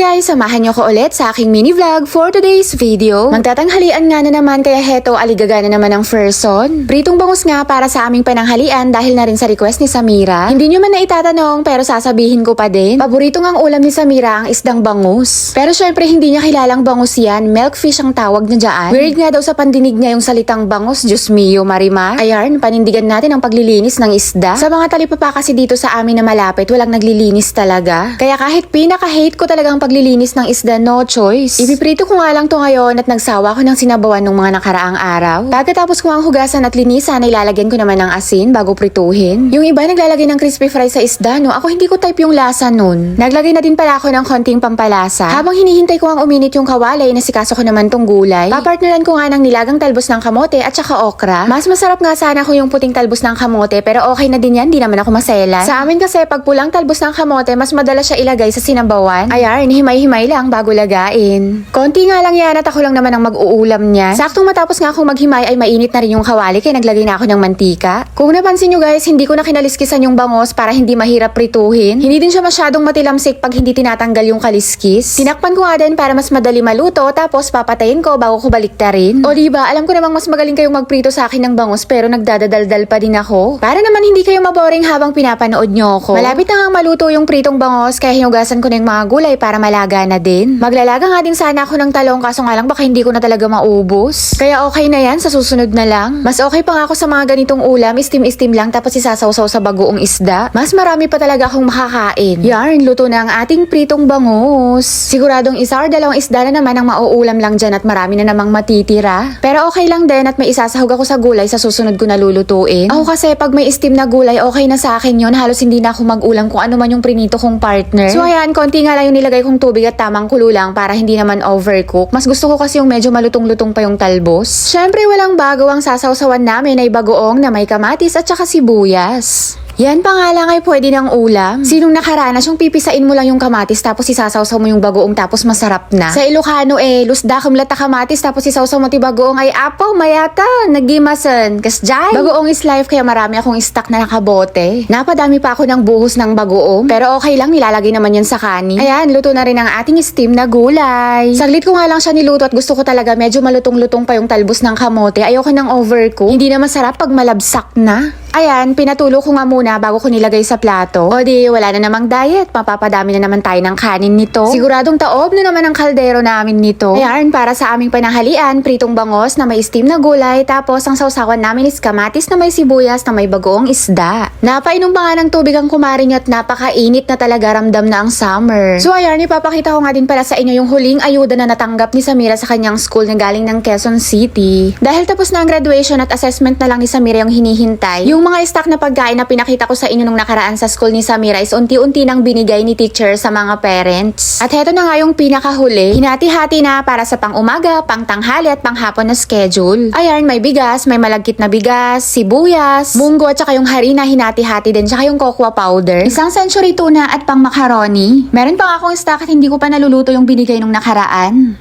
guys, samahan niyo ko ulit sa aking mini vlog for today's video. Magtatanghalian nga na naman kaya heto aligaga na naman ang person. Pritong bangus nga para sa aming pananghalian dahil na rin sa request ni Samira. Hindi niyo man na itatanong pero sasabihin ko pa din. Paborito ngang ulam ni Samira ang isdang bangus. Pero syempre hindi niya kilalang bangus yan, milkfish ang tawag niya dyan. Weird nga daw sa pandinig niya yung salitang bangus, Diyos mio Marimar. Ayan, panindigan natin ang paglilinis ng isda. Sa mga talipapa kasi dito sa amin na malapit, walang naglilinis talaga. Kaya kahit pinaka-hate ko talagang paglilinis ng isda, no choice. Ipiprito ko nga lang to ngayon at nagsawa ko ng sinabawan ng mga nakaraang araw. Pagkatapos ko ang hugasan at linisan, ay lalagyan ko naman ng asin bago prituhin. Yung iba naglalagay ng crispy fry sa isda, no? Ako hindi ko type yung lasa nun. Naglagay na din pala ako ng konting pampalasa. Habang hinihintay ko ang uminit yung kawalay, nasikaso ko naman tong gulay. Papartneran ko nga ng nilagang talbos ng kamote at saka okra. Mas masarap nga sana kung yung puting talbos ng kamote, pero okay na din yan, di naman ako maselan. Sa amin kasi pag pulang talbos ng kamote, mas madalas siya ilagay sa sinabawan. Ayan, himay-himay lang bago lagain. Konti nga lang yan at ako lang naman ang mag-uulam niya. Saktong matapos nga akong maghimay ay mainit na rin yung kawali kaya naglagay na ako ng mantika. Kung napansin nyo guys, hindi ko na kinaliskisan yung bangos para hindi mahirap prituhin. Hindi din siya masyadong matilamsik pag hindi tinatanggal yung kaliskis. Tinakpan ko nga din para mas madali maluto tapos papatayin ko bago ko baliktarin. O diba, alam ko namang mas magaling kayong magprito sa akin ng bangos pero nagdadadaldal pa din ako. Para naman hindi kayo maboring habang pinapanood nyo ako. Malapit na nga maluto yung pritong bangos kaya hinugasan ko na yung mga gulay para malaga na din. Maglalaga nga din sana ako ng talong kaso nga lang baka hindi ko na talaga maubos. Kaya okay na yan, sa susunod na lang. Mas okay pa nga ako sa mga ganitong ulam, istim-istim lang tapos isasawsaw sa bagoong isda. Mas marami pa talaga akong makakain. Yarn, luto na ang ating pritong bangus. Siguradong isa or dalawang isda na naman ang mauulam lang dyan at marami na namang matitira. Pero okay lang din at may isasahog ako sa gulay sa susunod ko na lulutuin. Ako kasi pag may steam na gulay, okay na sa akin yun. Halos hindi na ako mag-ulam kung ano man yung prinito kong partner. So ayan, konti nga lang yung nilagay kong tubig at tamang kulo lang para hindi naman overcook. Mas gusto ko kasi yung medyo malutong-lutong pa yung talbos. Syempre walang bago ang sasawsawan namin ay bagoong na may kamatis at saka sibuyas. Yan pa nga lang ay pwede ng ulam. Sinong nakaranas yung pipisain mo lang yung kamatis tapos isasawsaw mo yung bagoong tapos masarap na. Sa Ilocano lusda kumlata kamatis tapos isawsaw mo ti bagoong ay apaw mayata nagdimasan. Kasjay. Bagoong is life kaya marami akong stock na nakabote. Napadami pa ako ng buhos ng bagoong pero okay lang nilalagay naman yan sa kanin. Ayan, luto na rin ang ating steam na gulay. Saglit ko nga lang siya niluto at gusto ko talaga medyo malutong-lutong pa yung talbos ng kamote. Ayoko ng overcook. Hindi na masarap pag malabsak na. Ayan, pinatulo ko nga muna bago ko nilagay sa plato. O di, wala na namang diet. Mapapadami na naman tayo ng kanin nito. Siguradong taob na naman ang kaldero namin nito. Ayan, para sa aming pananghalian, pritong bangos na may steam na gulay. Tapos, ang sausawan namin is kamatis na may sibuyas na may bagoong isda. Napainom pa nga ng tubig ang kumarin at napakainit na talaga, ramdam na ang summer. So ayan, ipapakita ko nga din pala sa inyo yung huling ayuda na natanggap ni Samira sa kanyang school na galing ng Quezon City. Dahil tapos na ang graduation at assessment na lang ni Samira yung hinihintay, yung mga stock na pagkain na pinakita ko sa inyo nung nakaraan sa school ni Samira is unti-unti nang binigay ni teacher sa mga parents. At heto na nga yung pinakahuli. Hinati-hati na para sa pang-umaga, pang-tanghali at pang-hapon na schedule. Ayan, may bigas, may malagkit na bigas, sibuyas, munggo at saka yung harina hinati-hati din, saka yung cocoa powder, isang century tuna at pang-macaroni. Meron pa nga akong stock at hindi ko pa naluluto yung binigay nung nakaraan.